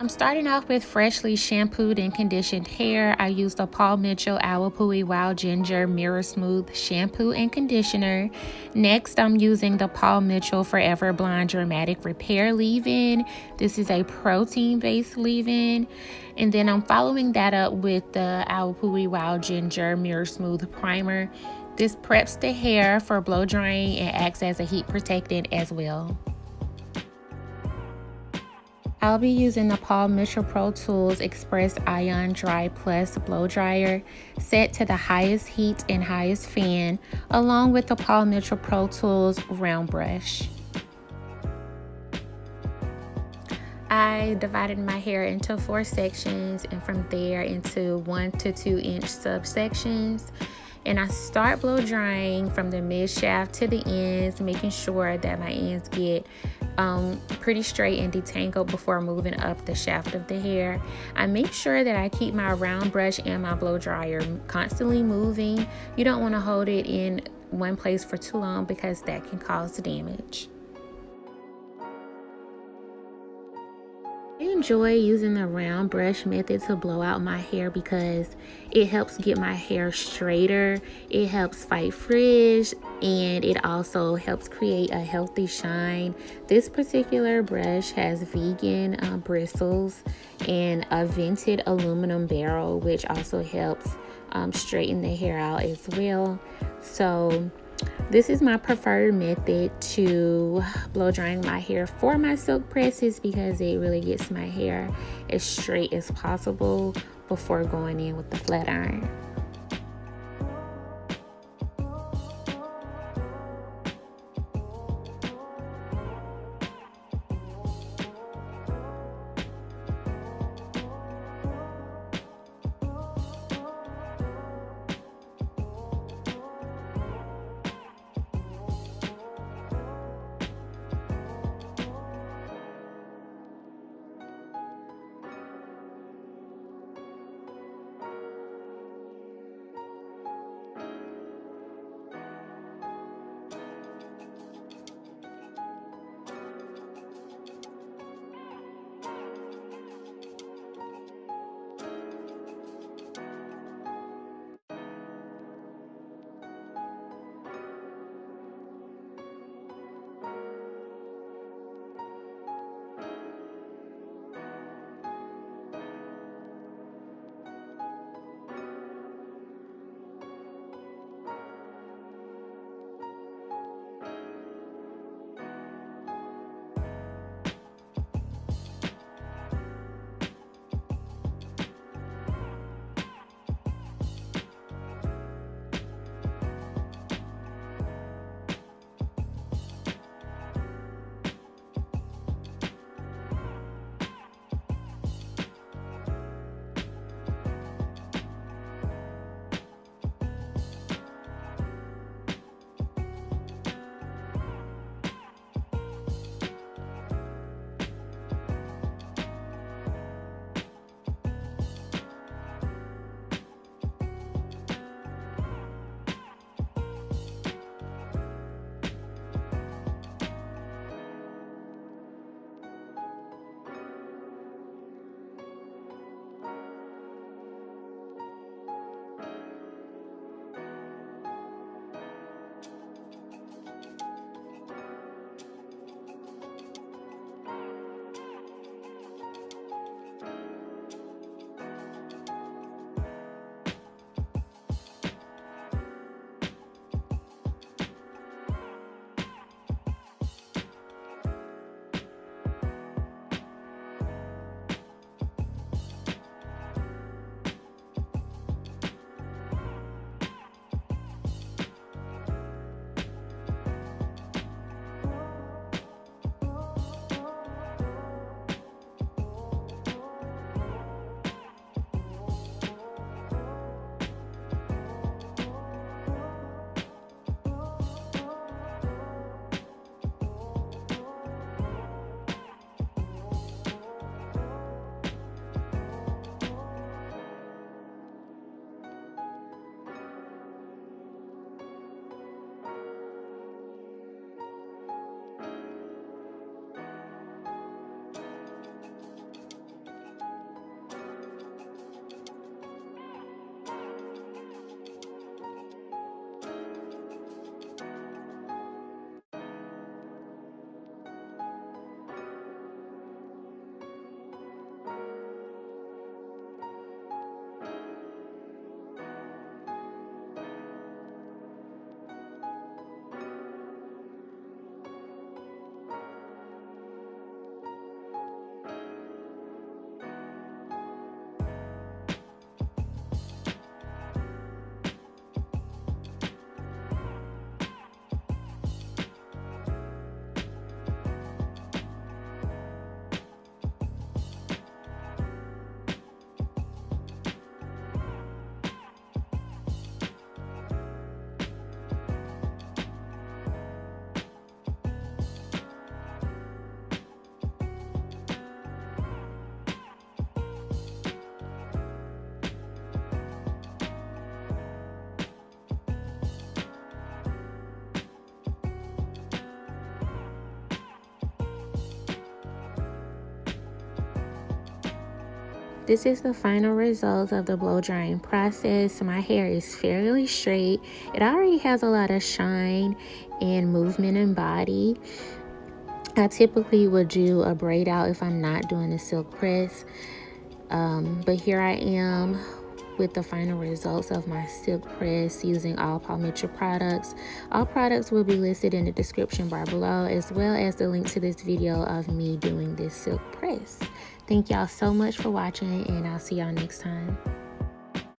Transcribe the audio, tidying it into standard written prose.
I'm starting off with freshly shampooed and conditioned hair. I used the Paul Mitchell Awapui Wild Ginger Mirror Smooth shampoo and conditioner. Next, I'm using the Paul Mitchell Forever Blonde Dramatic Repair leave-in. This is a protein-based leave-in. And then I'm following that up with the Awapui Wild Ginger Mirror Smooth primer. This preps the hair for blow drying and acts as a heat protectant as well. I'll be using the Paul Mitchell Pro Tools Express Ion Dry Plus Blow Dryer set to the highest heat and highest fan, along with the Paul Mitchell Pro Tools Round Brush. I divided my hair into 4 sections and from there into 1 to 2 inch subsections. And I start blow drying from the mid shaft to the ends, making sure that my ends get pretty straight and detangled before moving up the shaft of the hair. I make sure that I keep my round brush and my blow dryer constantly moving. You don't want to hold it in one place for too long because that can cause damage. I enjoy using the round brush method to blow out my hair because it helps get my hair straighter, it helps fight frizz, and it also helps create a healthy shine. This particular brush has vegan bristles and a vented aluminum barrel, which also helps straighten the hair out as well. So this is my preferred method to blow drying my hair for my silk presses because it really gets my hair as straight as possible before going in with the flat iron. This is the final result of the blow drying process. My hair is fairly straight. It already has a lot of shine and movement and body. I typically would do a braid out if I'm not doing a silk press. But here I am with the final results of my silk press using all Paul Mitchell products. All products will be listed in the description bar below, as well as the link to this video of me doing this silk press. Thank y'all so much for watching, and I'll see y'all next time.